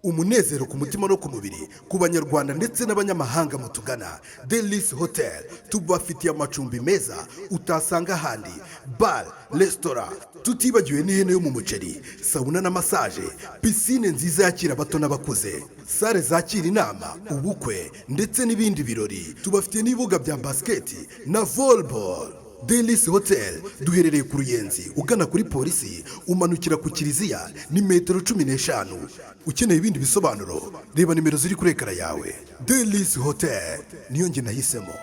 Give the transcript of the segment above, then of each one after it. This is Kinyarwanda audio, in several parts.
umunezero ku mutima no ku mubiri ku banyarwanda ndetse n'abanyamahanga mutugana. Delis Hotel tubafitiye amacumbi meza utasanga ahandi, bar, restaurant, tutibagiwe n'ihene yo mu muceri, sauna na massage, piscine nziza yakira abato n'abakuze, sale zakira inama, ubukwe ndetse n'ibindi birori. Tubafitiye n'ibibuga bya basketi na volleyball. Delis Hotel duherereye ku Ruyenzi ugana kuri polisi, umanukira ku Kiliziya ni metero 15. Ukeneye ibindi bisobanuro reba nimero ziri kuri ekara yawe. Delis Hotel niyo nge nahisemo.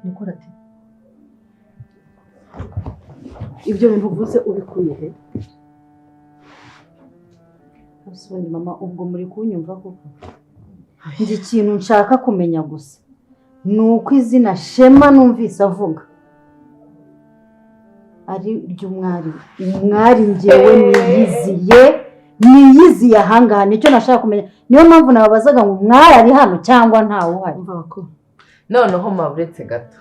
Nikorati ibyo bintu uvuze ubikuye he? Abasundi mama ubwo muri kunyumva koko? Nzi ikintu nshaka kumenya gusa nuko izina Shema numvise avuga ari ry'umwari. Umwari ngewe niyiziye ahangaha, nicyo nashaka kumenya. Niyo mpamvu nababazaga ngo umwari ari hano cyangwa ntawe uhari. Umva ko noneho maburetse gato,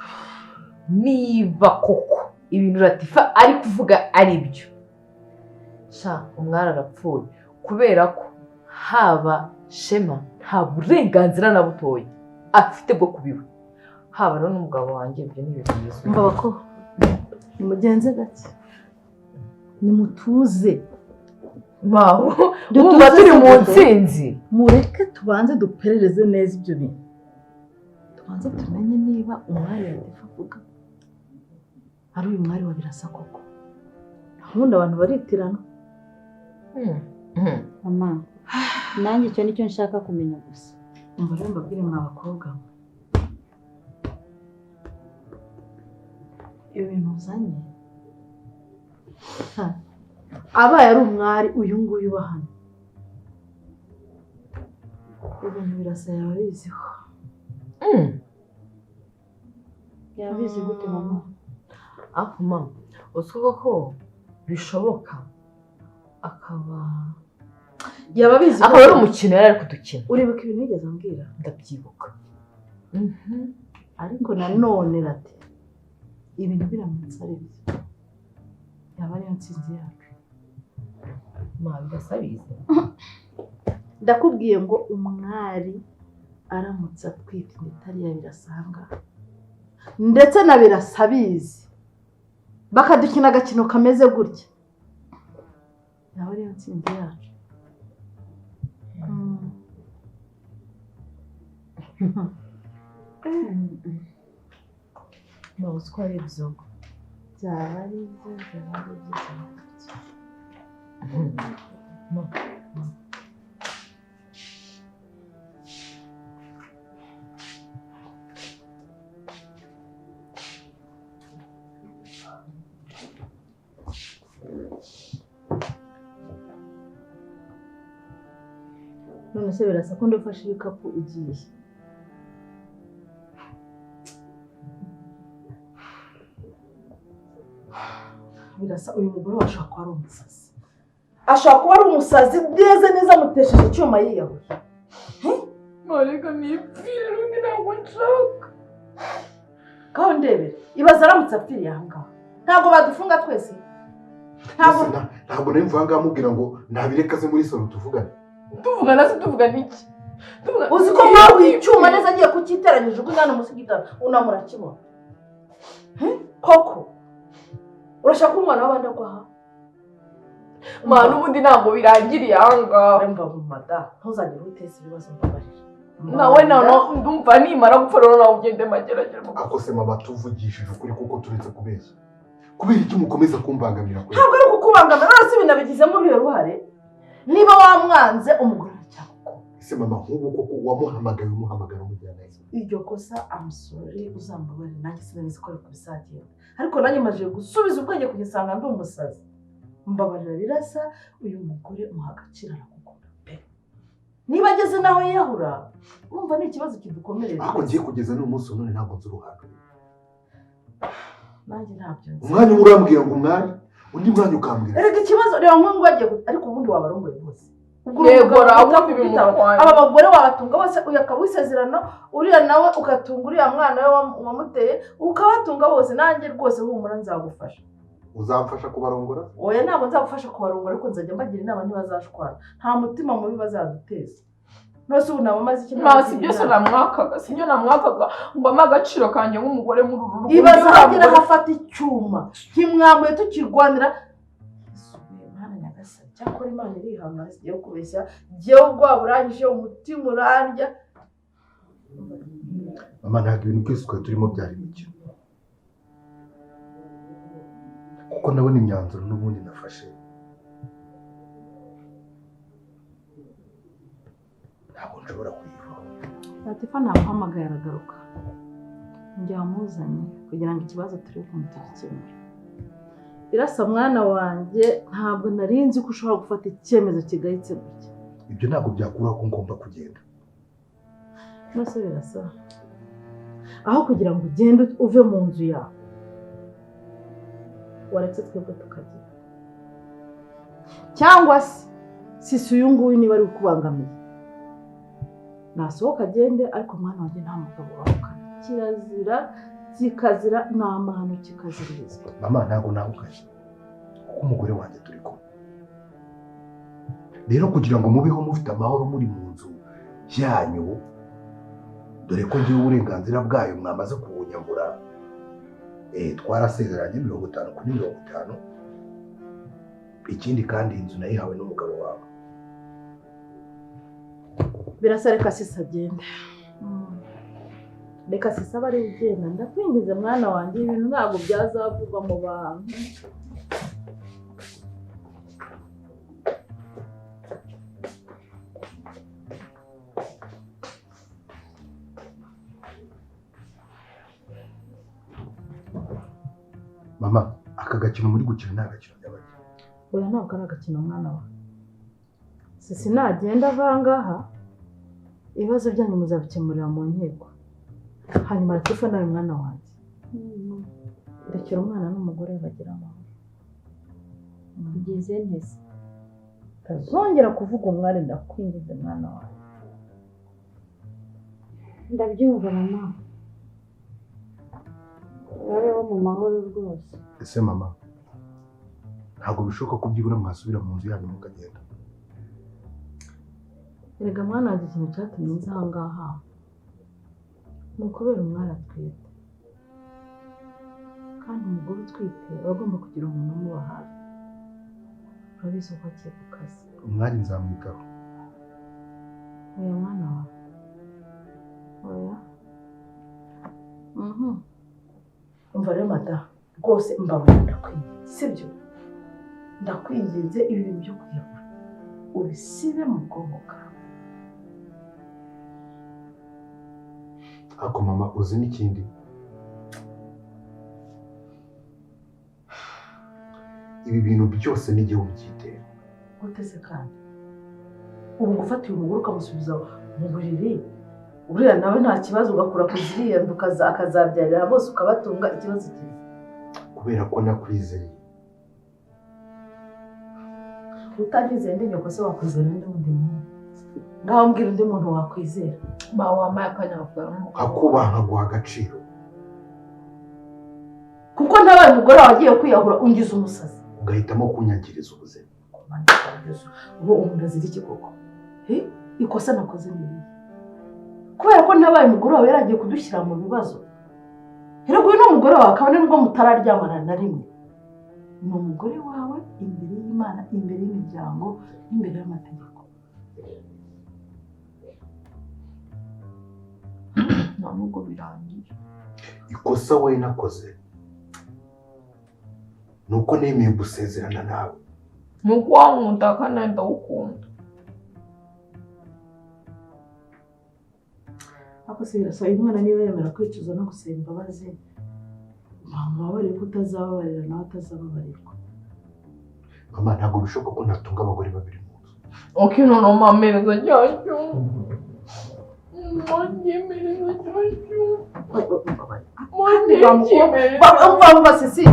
niba koko ibintu Latifa ari kuvuga ari byo, sha umwari arapfuye, kubera ko haba Shema nta burenganzira na butoya afite bwo kubiba, haba no n'umugabo wanjye. Ibyo ni ibintu bizwi. Umva ko nimugenze gake, nimutuze maho umva turi mu nsinzi. Mureke tubanze duperereze neza ibyo bintu, tubanze tumenye niba umwari Latifa avuga ari uyu mwari wa Birasa koko. Ubundi abantu baritirana. Mama, nanjye icyo nicyo nshaka kumenya gusa. Umva rero mbabwire mwa bakobwa, iyo bintu uzanye abaye ari umwari uyu nguyu uba hano, ibintu Birasa yaba abiziho. Yaba abizi gute mama? Aho mama usubwo ko bishoboka akaba abizi akaba ari umukino yari ari kudukina. Uribuka ibintu yigeze ambwira? Ndabyibuka. Ariko nanone rati ibintu biramutse ari byo yaba ariyo nsinzi yacu. Ndasabize. Ndakubwiye ngo umwari aramutse atwite itari ya Birasanga ndetse na Birasa abizi, bakadukina agakino kameze gutya, yaba ariyo nsinzi yacu. Ntuzi ko ari ibyo byaba ari byo none se Birasa ko ndafashe ibikapu ugiye? Birasa uyu mugore washaka kuba ari umusazi, ashaka kuba ari umusazi neza amutesheje icyuma yiyahuye. Marega nipfire undi ntabwo nshaka. Kaho ndebere ibaza aramutse apfiriye ahangaha ntabwo badufunga twese? Ntabwo nari mvuga ngaho mubwira ngo ntabireka ze muri salo tuvugane. Tuvugana se tuvugana iki? Uzi ko mwawe icyuma neza agiye kukiteranyije ubwo ngana musigitana unamura kibona. Koko urashaka umwana w'abandi kwaha? Mwana ubundi ntabwo birangiriye ahangaha. Mva mu mada ntuzagire utese ibibazo mbabarira. Nawe ndumva nimara gupfa rero nawe ugende mageragere. Ako se mama tuvugishije ukuri kuko turetse kubeshya. Kubera iki mukomeza kumbangamira kwe? Ntabwo ari kukubangamira, ariko binabigizemo uruhe ruhare? Niba wamwanze umugore cyako. Ese mama nk'ubu koko wamuhamagaye umuhamagara umujyana neza. Iryo kosa I'm sorry uzambabarira, nanjye sinanize ko ariko bisagenda. Ariko nanjye maje gusubiza ubwenge kugisanga ndi umusazi. Mbabarira Birasa, uyu mugore muhagacira arakukunda pe. Niba ageze naho yahura urumva ni ikibazo kidukomereye. Ako ngiye kugeza n'umunsi none ntabwo nzi uruhanga. Nanjye ntabyo nzi. Umwanya urambwira ngo umwari undi mwanya ukambwira. Erega ikibazo reba nk'ubu wagiye ariko ubundi wabarongoye bose. yego rabundi bimutwaye aba bagore wabatunga bose uyakaba wisezerano uriya nawe ugatunga uriya mwana we wamuteye ukabatunga bose nanjye rwose humura nzagufasha. Uzamfasha kubarongora? Oya ntabwo nzagufasha kubarongora ariko nzajya mbagira inama ntibazashwana nta mutima mubi bazaduteza. Nose ubu nabamaze iki nasi byose namwakaga sinyo namwakaga ngo amagaciro kanje nk'umugore muri uru rugo ibaza hagira hafata icyuma kimwamwe tukirwanira Imana nyagasani cyakora Imana irihangana sigiye kubeshya jewe ubwo burangije umutima urarya. Mama ntabwo ibintu byose twari turimo byari bike kuko nabona imyanzuro n'ubundi nafashe ntabwo nshobora kuyivaho. Latifa namuhamagaye aragaruka njya wamuzanye kugira ngo ikibazo turi kumwe tugikemure. Birasa mwana wanjye ntabwo narinzi ko ushobora gufata icyemezo kigayitse gutya. Ibyo ntabwo byakuraho ko ngomba kugenda. Nose Birasa aho kugira ngo ugende uve mu nzu yawe waretse twebwe tukagira cyangwa si uyu nguyu niba ari ukubangamiye nasohoka agende ariko mwana wanjye nta mugabo wahukana kirazira kikazira ni amahano kikaziririzwa. Mama ntabwo nahukanye kuko umugore wanjye turi kumwe rero kugira ngo mubeho mufite amahoro muri mu nzu yanyu dore ko ngiye uburenganzira bwayo mwamaze kubunyagura twarasezeranye 50 kuri 50. Ikindi kandi inzu nayihawe n'umugabo wawe. Birasa reka sisa agende reka sisa bari ugenda ndakwingize mwana wanjye ibintu ntabwo byazavugwa mu bantu. Mama aka gakino muri gukina nta gakino nyabaki. Oya ntabwo ari agakino mwana wa sisi nagenda avangaha ibibazo byanyu muzabikemurira mu nkiko hanyuma Latifa nawe mwana wanjye rekera umwana n'umugore bagira amahoro. Ugeze neza tazongera kuvuga umwari ndakwingize mwana wanjye. ndabyumva mama bareho mu mahoro rwose. Ese mama ntabwo bishoboka ko byibura mwasubira mu nzu yanyu mukagenda? Erega mwana wanjye ikintu cyatumye nza aha ngaha ni ukubera umwari atwite kandi umugore utwite aba agomba kugira umuntu umuba hafi. Urabizi ko agiye ku kazi. Umwari nzamwitaho. Oya mwana wawe oya umva rero madamu rwose mbabarira ndakwinginze sibyo ndakwinginze ibintu byo kwiyahura ubisibe mu bwonko bwawe. Ako mama uzi n'ikindi ibi bintu byose n'igihugu cyitera gutese kandi ubu gufatiye umugore ukamusubiza mu buriri uriya nawe nta kibazo ugakura ku ziriya akazabyarira bose ukabatunga ikibazo kiza kubera ko nakwizeye. utanyizeye ndi nyoko se wakwizera undi muntu ngaho mbwira undi muntu wakwizera ba wamaye akanyabugabo akubaha nkaguha agaciro kuko ntabaye umugore wagiye kwiyahura ungize umusazi ugahitamo kunyangiriza ubuzima. ubu umuntu azira iki koko ikosa nakoze n'ibi kubera ko ntabaye umugore wawe yaragiye kudushyira mu bibazo. Rero uyu ni umugore wawe kabone nubwo mutararyamana na rimwe ni umugore wawe imbere y'Imana imbere y'imiryango n'imbere y'amategeko. nta nubwo birangiye. Ikosa we nakoze nuko nemeye gusezerana nawe. Nuko wankunda kandi ndawukunda. Ako se birasa umwana niba yemera kwicuza no gusaba imbabazi mama wari ko utazababarira nawe atazababarirwa. Mama ntabwo bishoboka ko natunga abagore babiri mu nzu. Okay no mamereza cyacyo. Mwagimereza cyacyo. Bamva sisi.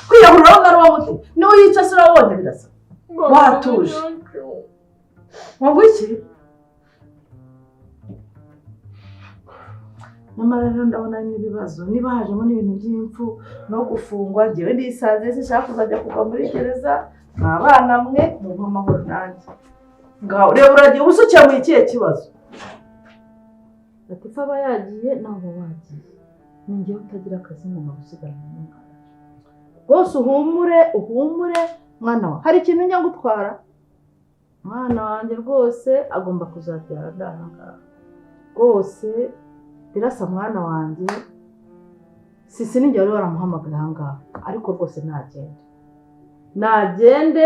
Kwiyahura ngaro wamuti. No yica sura wonye birasa. Watuje. Waba iki? Nyamara rero ndabona n'ibibazo niba hajemo n'ibintu by'impfu no gufungwa njyewe ndisaze sinshaka kuzajya kuva muri gereza abana mwe mu amahoro nanjye ngaho reba uragiye ubusukira mu ikihe kibazo Latifa aba yagiye ntabwo wagiye ni njyewe utagira akazi mu gusigarana n'umwana rwose uhumure mwana wa hari ikintu njya gutwara mwana wanjye rwose agomba kuzabyara ndahangaha rwose Birasa mwana wanjye sisi ninjye wari waramuhamagara ahangaha ariko rwose nagende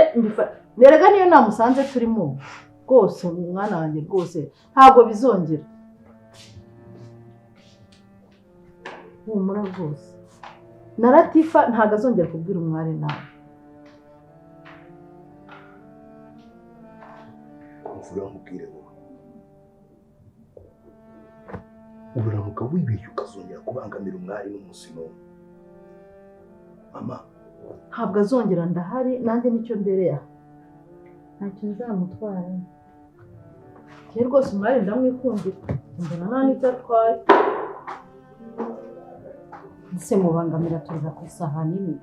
nerega niyo namusanze turimo rwose umwana wanjye rwose ntabwo bizongera humura rwose na Latifa ntabwo azongera kubwira umwari nawe kumvura nkubwire wowe uramuka wibeshye ukazongera kubangamira umwari n'umunsi n'umwe mama ntabwo azongera ndahari nanjye nicyo mbereye aha ntacyo nzamutwara njye rwose umwari ndamwikundira mbona nta n'icyo atwaye ese mubangamira tuza ku isahani imwe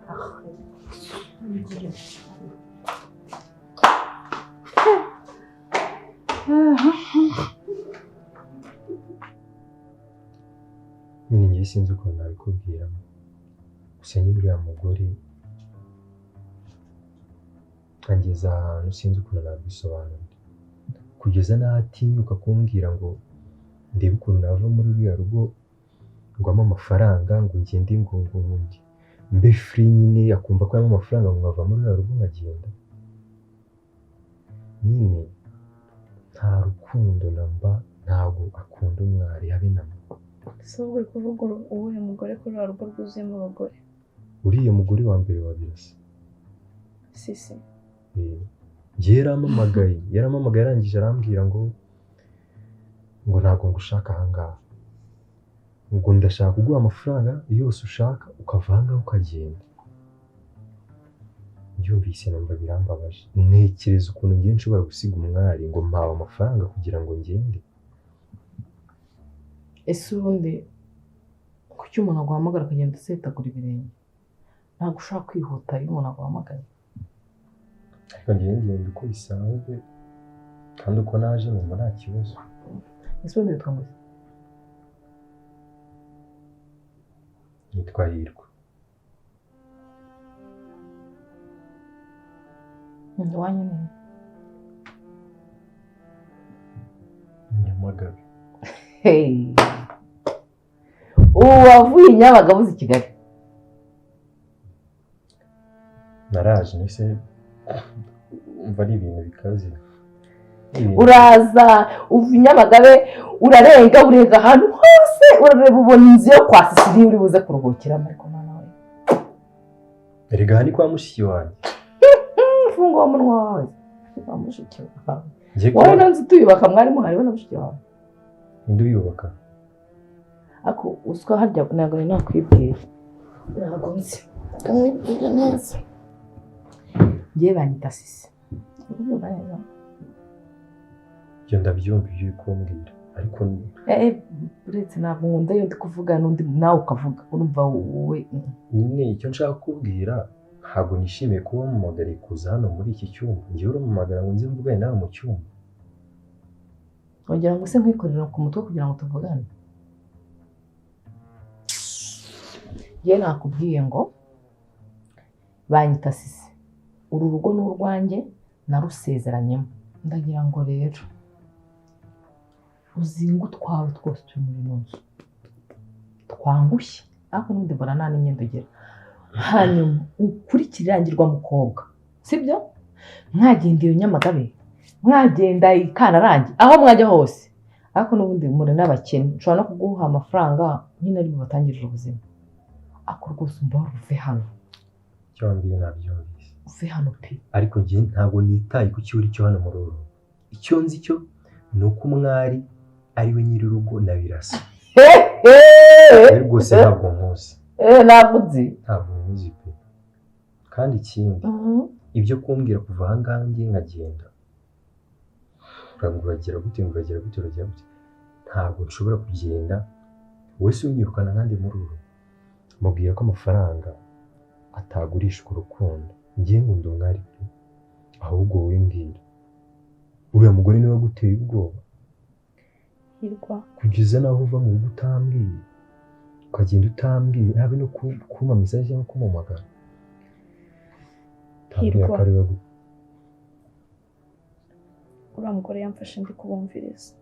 nyine njye sinzi ukuntu nabikubwira gusa nyine uriya mugore angeza ahantu sinzi ukuntu nabisobanura kugeza n'aho atinyuka kumbwira ngo ndebe ukuntu nava muri ruriya rugo ngwamo amafaranga ngo ngende ngo mbe free nyine akumva ko harimo amafaranga ngo nkava muri ruriya rugo nkagenda nyine nta rukundo namba ntabwo akunda umwari habe na mba ese uri kuvuga uwuhe mugore kuri ruriya rugo rwuzuyemo abagore uriya mugore wa mbere wa Birasa sisi njye yaramamagaye arangije arambwira ngo ntabwo ngushaka ahangaha ngo ndashaka kuguha amafaranga yose ushaka ukava ahangaha ukagenda byumvise numva birambabaje ntekereza ukuntu ngiye nshobora gusiga umwari ngo mpawe amafaranga kugira ngo ngende ese ubundi kuki umuntu aguhamagara akagenda asetagura ibirenge ntabwo ushaka kwihuta iyo umuntu aguhamagaye ariko ngende uko bisanzwe kandi uko naje numva nta kibazo ese ubundi witwa ngo nitwa Hirwa iwanyu ni Nyamagabe ubu wavuye i Nyamagabe uzi i Kigali naraje nese umva ari ibintu bikaze uraza uva i Nyamagabe urenga ahantu hose urareba ubona inzu yo kwa Sisiri uri buze kuruhukiramo ariko mwana we erega ni kwa mushiki wanjye funga wa munwa wawe kwa mushiki wawe wowe nanze tuyubaka mwari muhari we na mushiki wawe indi uyubaka ako uswa harya ntabwo nakwibwira ntabwo nzi kamwibwira neza ngiye banyita Sisi ubyumva neza ibyo ndabyumva ibyo uri kumbwira ariko uretse ntabwo nkunda iyo ndi kuvuga n'undi nawe ukavuga urumva wowe nyine icyo nshaka kukubwira ntabwo nishimiye kuba wamamagariye kuza hano muri iki cyumba ngewe uramamagara ngo nze mvugane nawe mu cyumba wagira ngo se nkwikorera ku mutwe kugira ngo tuvugane njye nakubwiye ngo banyita Sisi uru rugo ni urwanjye narusezeranyemo ndagira ngo rero uzingu twawe twose turi muri ino nzu twangushye ariko n'ubundi mbona nta n'imyenda ugira hanyuma ukurikire irangirwa mukobwa sibyo mwagenda iyo Nyamagabe mwagenda i Kanarangi aho mwajya hose ariko n'ubundi muri n'abakene nshobora no kuguha amafaranga nyine ari bubatangirira ubuzima ako rwose umva uve hano cyangwa nabyumvise uve hano pe ariko njye ntabwo nitaye ku cyo uri cyo hano muri uru icyo nzi cyo ni uko umwari ari we nyiri urugo na Birasa rwose ntabwo nkuzi ntabwo nzi ntabwo nkuzi pe kandi ikindi ibyo kumbwira kuva ahangaha ngiye nkagenda uragira gute ntabwo nshobora kugenda wese unyirukana kandi muri uru mubwira ko amafaranga atagurishwa urukundo ngiye nkunda umwari pe ahubwo wowe mbwira uriya mugore niwe guteye ubwoba Hirwa kugeza naho uva mu rugo utambwiye ukagenda utambwiye habe no kuma message cyangwa kumamagara Hirwa uriya mugore yamfashe ndi kubumviriza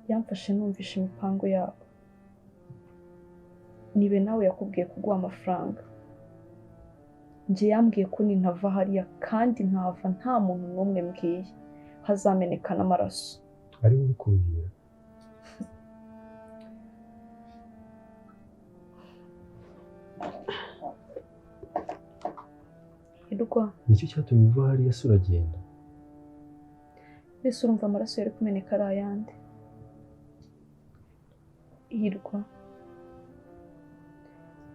yamfashe numvisha imipango yabo nibe nawe yakubwiye kuguha amafaranga njye yambwiye ko nintava hariya kandi nkava nta muntu n'umwe mbwiye hazameneka n'amaraso ari wowe kubwira Hirwa nicyo cyatumye uva hariya se uragenda mbese urumva amaraso yari kumeneka ari ayandi Hirwa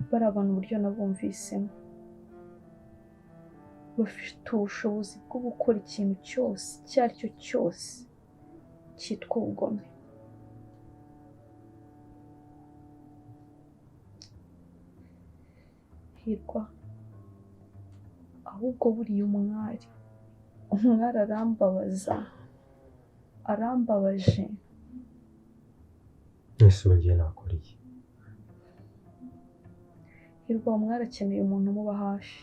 bari abantu uburyo nabumvisemo bafite ubushobozi bwo gukora ikintu cyose icyo ari cyo cyose cyitwa ubugome Hirwa ahubwo buriya umwari arambabaje ese ugiye nakora iki Hirwa umwari akeneye umuntu umuba hafi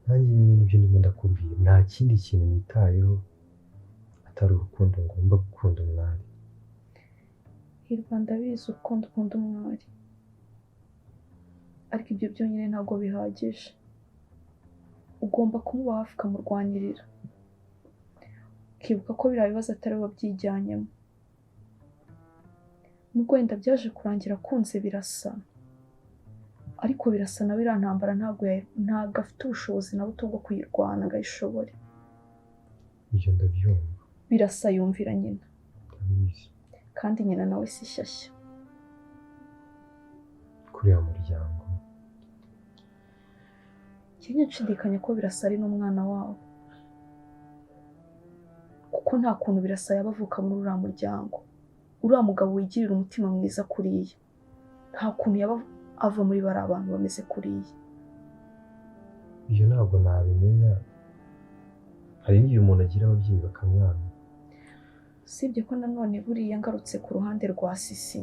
nanjye nibyo ndimo ndakubwira nta kindi kintu nitayeho atari urukundo ngomba gukunda umwari Hirwa ndabizi urukundo ukunda umwari ariko ibyo byonyine ntabwo bihagije ugomba kumuba hafi ukamurwanirira ukibuka ko biriya bibazo atari we wabyijyanyemo nubwo wenda byaje kurangira akunze Birasa ariko Birasa nawe iriya ntambara ntabwo afite ubushobozi na buto bwo kuyirwana ngo ayishobore ibyo ndabyumva Birasa yumvira nyina kandi nyina nawe si shyashya kuri ya muryango Kenya nshidikanya ko Birasa ari n'umwana wabo kuko nta kuntu Birasa yaba avuka muri uriya muryango uriya mugabo wigirira umutima mwiza kuriya nta kuntu yaba ava muri bari abantu bameze kuriya ibyo ntabwo nabimenya hari n'igihe umuntu agira ababyeyi bakamwana usibye ko nanone buriya ngarutse ku ruhande rwa Sisi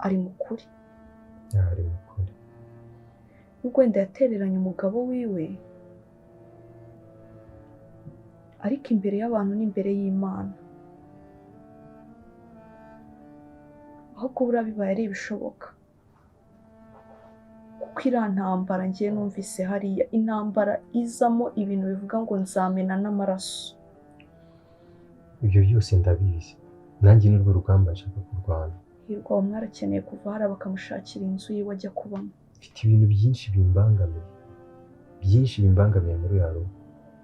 ari mu kuri ari mu kuri nubwo wenda yatereranye umugabo wiwe ariko imbere y'abantu n'imbere y'Imana ahubwo buriya bibaye ari ibishoboka kuko iriya ntambara ngiye numvise hariya intambara izamo ibintu bivuga ngo nzamena n'amaraso ibyo byose ndabizi nanjye nirwo rugamba nshaka kurwana Hirwa umwari akeneye kuva hariya bakamushakira inzu yiwe ajya kubamo mfite ibintu byinshi bimbangamiye muri yaro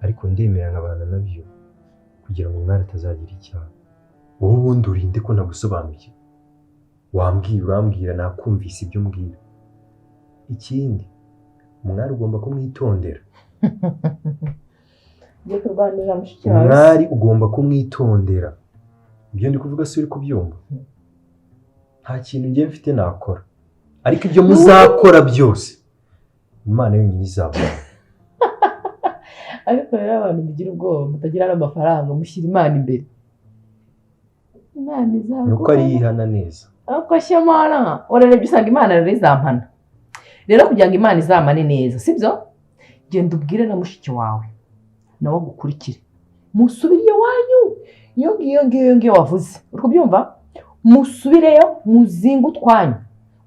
ariko ndemera nkabana nabyo kugira ngo umwari atazagira icyaha wowe ubundi urinde ko nagusobanukiwe urambwira nakumvise ibyo mbwira ikindi umwari ugomba kumwitondera ngiye kurwanira mushiki wawe umwari ugomba kumwitondera ibyo ndi kuvuga si uri kubyumva nta kintu ngiye mfite nakora ariko ibyo muzakora byose Imana yonyine izabona ariko rero abantu bigira ubwoba mutagira n'amafaranga mushyira Imana imbere Imana izagura nuko ari yihana neza ariko shyamana urarebye usanga Imana rero izampana rero kugira ngo Imana izamane neza sibyo genda ubwire na mushiki wawe nawe gukurikire musubiriye wanyu iyo ngiyo wavuze uri kubyumva musubireyo muzinga utwanyu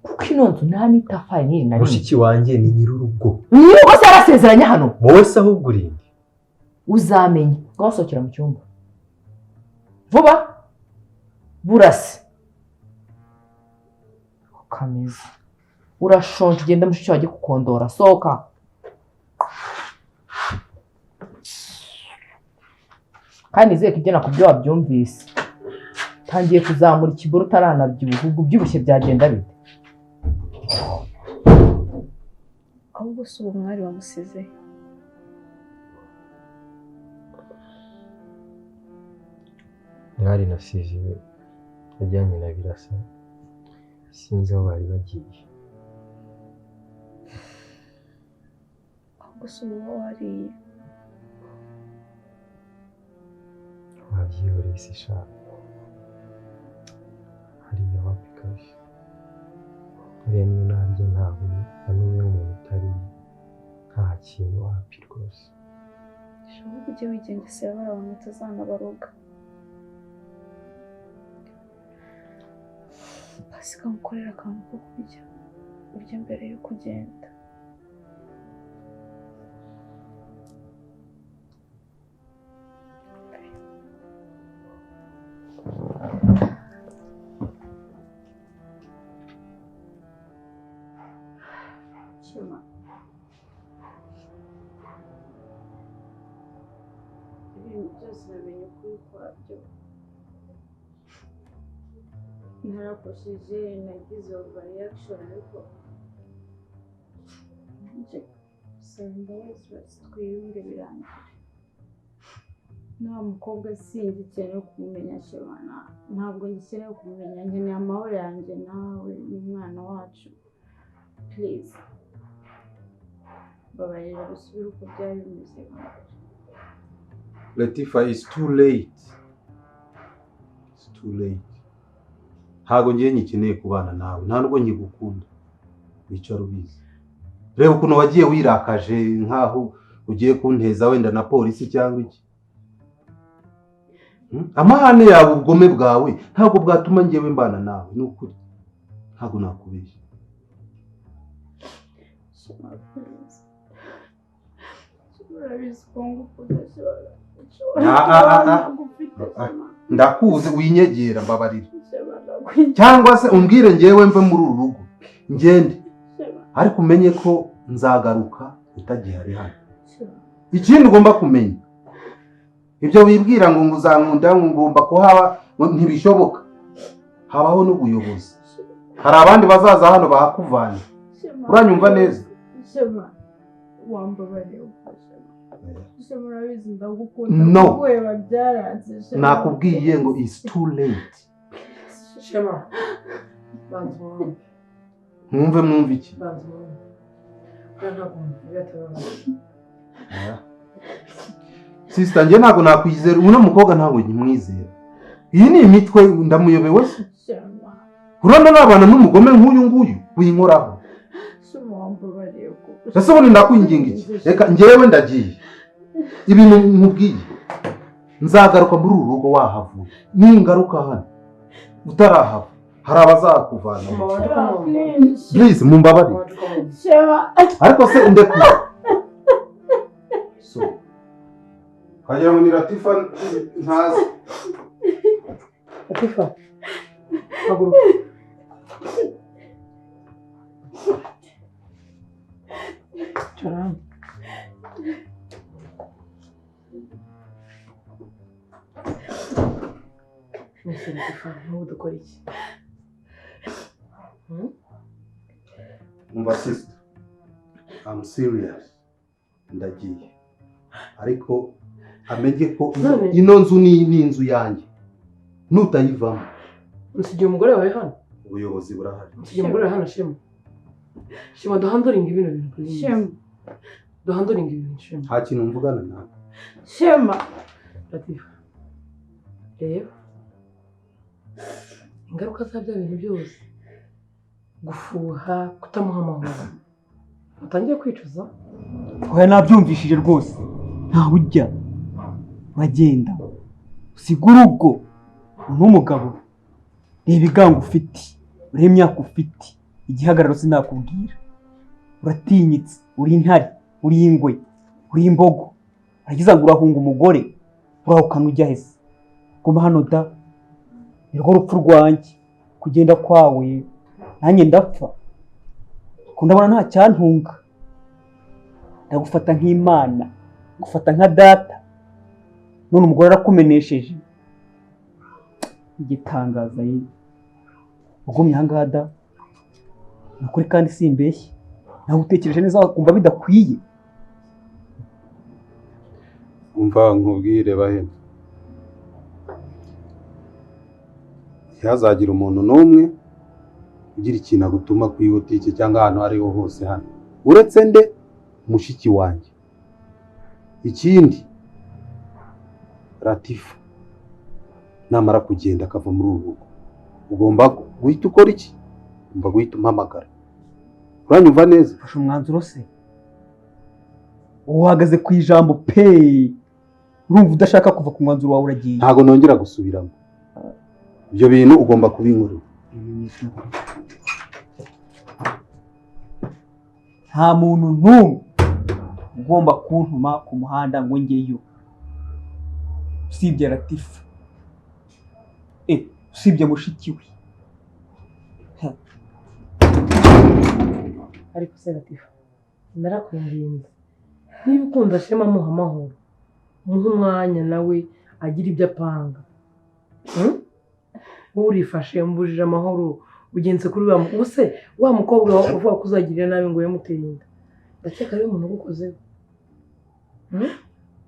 kuko ino nzu nta n'itafari n'iri na rimwe mushiki wanjye ni nyir'urugo nyir'urugo se yarasezeranye hano wowe se ahubwo urinde uzamenya ngo wasohokera mu cyumba vuba burase ukameze urashonje ugenda mushiki wawe ajye kukondora sohoka kandi nizeye ko ibyo nakubwiye wabyumvise tangiye kuzamura ikiboro utaranabyibuha ubwo ubyibushye byagenda bite ahubwo si uwo mwari wamusize mwari nasize yajyanye na Birasa sinzi aho bari bagiye. ahubwo se uba wariye wabyihoreye se sha hariya wapikaje hariya niyo narya ntabwo amenye umuntu utari nta kintu wapi rwose. ushobora kujya wigengesera bari abantu utazanabaroga. basi kamukorera akantu ko kurya urya mbere yo kugenda. Shema, ibintu byose namenye ukuri kwabyo. Narakoresheje nagize overreaction ariko nje gusaba imbabazi basi twiyunge birangire. Nta mukobwa singikeneye kumumenya Shema, ntabwo ngikeneye kumumenya, nkeneye amahoro yanjye nawe n'umwana wacu. Please babarira gusubira uko byari bimeze. Latifa, it's too late. It's too late. Ntabwo ngiye nyikeneye kubana nawe, nta nubwo nkigukunda. Wicara ubizi. Reba ukuntu wagiye wirakaje nkaho ugiye kunteza wenda na polisi cyangwa iki. Amahane yawe ubugome bwawe ntabwo bwatuma ngiyewe mbana nawe, nukuri. Ntabwo nakubeshya. Ndakuze winyegera mbabarira. Cyangwa se umbwire ngewe mve muri uru rugo ngende, ariko umenye ko nzagaruka utagihari hano. Ikindi ugomba kumenya, ibyo wibwira ngo uzankunda ngomba kuhaba ntibishoboka. Habaho n'ubuyobozi, hari abandi bazaza hano bahakuvana. Uranyumva neza? Shema, wambabariye Shema, urabizi ndagukunda. No. Kukweba byaranze Shema. Nakubwiye ngo it's too late. Shema, bantu Mwumve iki? bantu Sister, njye ntabwo nakwizera, uno mukobwa ntabwo nkimwizera. Iyi ni imitwe ndamuyobewe se. Shema, Urabona nabana n'umugome nk'uyu nguyu winkoraho. Shema wambabariye Ese ubundi ndakwinginga iki? Reka njyewe ndagiye. Ibintu nkubwiye nzagaruka muri uru rugo wahavuye. Ningaruka hano utarahava hari abazakuvana. Please mumbabarire. Shema, Ariko se ndekure. So kagira ngo ni Latifa ntazi. Latifa, haguruka. Cara. Nese Latifa, n'ubu dukora iki? Umva sister, I'm serious. Ndagiye. Ariko amenye ko ino nzu ni inzu yanjye. Nutayivamo. Usigiye umugore wawe hano? Ubuyobozi burahari. Usigiye umugore wawe hano Shema? Shema, duhandoringa ibintu bintu. Shema, Duhandoringa ibintu Shema. Nta kintu mvugana nawe. Shema. Latifa, reba ingaruka za bya bintu byose, gufuha, kutamuha amahoro, utangiye kwicuza. Oya, nabyumvishije rwose. Ntaho ujya uragenda usiga urugo n'umugabo. Reba ibigango ufite, ureba imyaka ufite, igihagararo sinakubwira. Uratinyitse, uri intare, uri ingwe, uri imbogo. Uragize ngo urahunga umugore, urahukana ujya hese. Guma hano da, nirwo rupfu rwanjye. Kugenda kwawe nanjye ndapfa. Ndabona nta cyantunga. Ndagufata nk'Imana, ngufata nka data. None umugore arakumenesheje. Igitangaza ye. Ugumye ahangaha da. Nakuri kandi simbeshye. Nawe utekereje neza wakumva bidakwiye. Umva nkubwire bahene. ntihazagira umuntu n'umwe ugira ikintu agutuma ku ibutike cyangwa ahantu ariho hose hano uretse nde mushiki wanjye. Ikindi Latifa namara kugenda akava muri ubu rugo ugomba guhita ukora iki? Ugomba guhita umpamagara. Uranyumva neza? Fasha umwanzuro se. Uhagaze ku ijambo pe. Urumva udashaka kuva ku mwanzuro wawe uragiye. Ntago nongera gusubiramo. Ibyo bintu ugomba kubinkorera. Nta muntu n'umwe ugomba kuntuma ku muhanda ngo ngeyo. Usibye Latifa. Usibye mushiki we. ariko se Latifa narakumbinze niba ukunda Shema muha amahoro muha umwanya nawe agira ibyo apanga. Urifashe mbujije amahoro ugenze kuri ubuse wa mukobwa uvuga ko uzagirira nabi ngo yamuteye inda ndakeka ari umuntu ugukoze.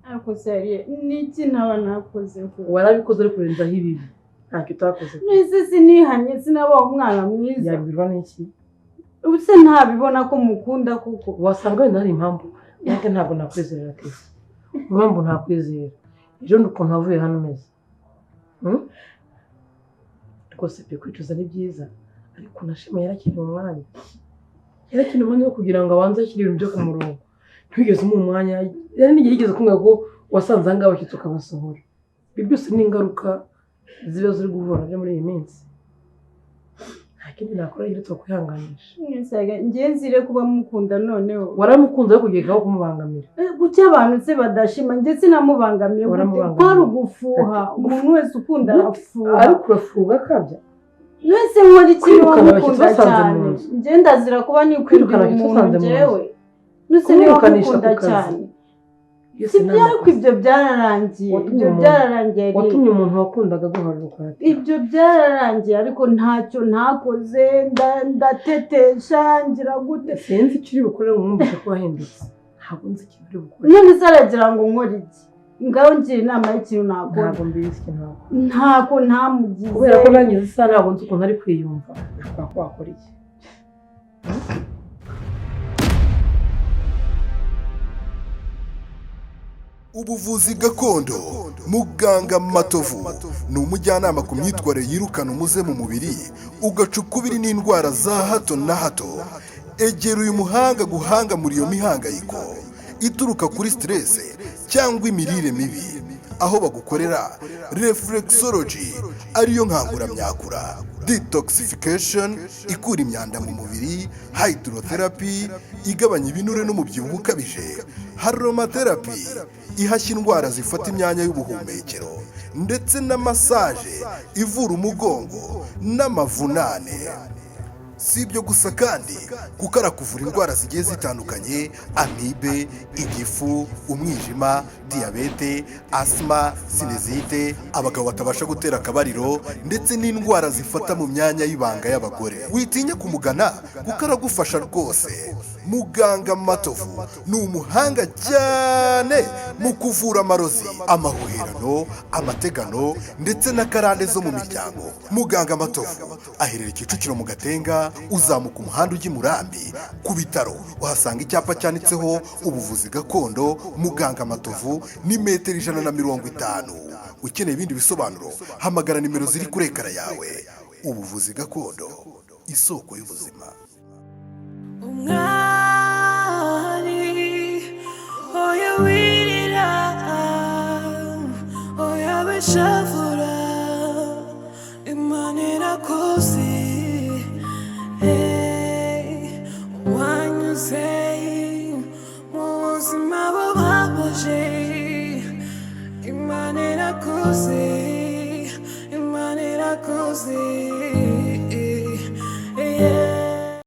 Ariko se niki naba nakoze warabikoze ariko kurenzaho ibibi ntacyo utakoze. Nise sinihanye sinaba umwana mwiza. Yabirwa n'iki? Ubuse ntabibona ko mukunda kuko wasanga ari impamvu yake ntabwo nakwizera Latifa. Impamvu ntakwizera ejo nuko ntavuye hano meze. Rwose pe kwicuza ni byiza ariko na Shema yarakiriye umwanya. Yarakiriye umwanya wo kugira ngo abanze ashyire ibintu byo ku murongo. Ntwigeze mu mwanya yari n'igihe yigeze kumwe ko wasanze anga abashyitsi ukabasohora. Ibi byose ni ingaruka ziba ziri guhura byo muri iyi minsi. Ntakindi nakora yiretse kwihanganisha. Ngiye nzire kuba mukunda noneho. Waramukunze kugekaho kumubangamira. Guki abantu se badashima nge sinamubangamiye kwari ugufuha. Umuntu wese ukunda arafuha. Ariko urafuga kabya. Wese nkora ikintu wamukunda cyane. Nge ndazira kuba nikwirukana umuntu njyewe. Nuse niba mukunda cyane. Ibyo byararangiye. Ibyo byararangiye. Watumye umuntu wakundaga guharuka. Ibyo byararangiye ariko ntacyo ntakoze ndatetesha ngira gute. Sinzi icyo uri bukore ngo mwumvishe ko wahindutse. Ntabwo nzi icyo uri bukore. None se aragira ngo nkore iki? Ngaho ngira inama y'ikintu nakora. Ntabwo mbizi ntabwo. Ntako ntamugize. Kubera ko nanjye zisa ntabwo nzi ukuntu ari kwiyumva. Ntabwo wakora iki? Ubuvuzi gakondo muganga Matovu ni umujyanama ku myitwarire yirukana umuze mu mubiri ugaca ukubiri n'indwara za hato na hato. Egera uyu muhanga guhanga muri iyo mihangayiko ituruka kuri stress cyangwa imirire mibi, aho bagukorera reflexology ariyo nkanguramyakura, detoxification ikura imyanda mu mubiri, hydrotherapy igabanya ibinure n'umubyibuho ukabije, aromatherapy ihashya indwara zifata imyanya y'ubuhumekero, ndetse na massage ivura umugongo n'amavunane. Si ibyo gusa kandi kuko arakuvura indwara zigiye zitandukanye, amibe, igifu, umwijima, diyabete, asima, sinezite, abagabo batabasha gutera akabariro, ndetse n'indwara zifata mu myanya y'ibanga y'abagore. Witinya kumugana kuko aragufasha rwose. Muganga Matovu ni umuhanga cyane mu kuvura amarozi, amahuherano, amategano ndetse na karande zo mu miryango. Muganga Matovu aherereye Kicukiro mu Gatenga, uzamuka umuhanda ujya i Murambi ku bitaro uhasanga icyapa cyanditseho ubuvuzi gakondo Muganga Matovu ni metero 150. Ukeneye ibindi bisobanuro hamagara nimero ziri kuri ekara yawe. Ubuvuzi gakondo, isoko y'ubuzima. Umwari oya wirira oya beshavura Imana irakoze wanyuze mu buzima bubabaje Imana irakoze Imana irakoze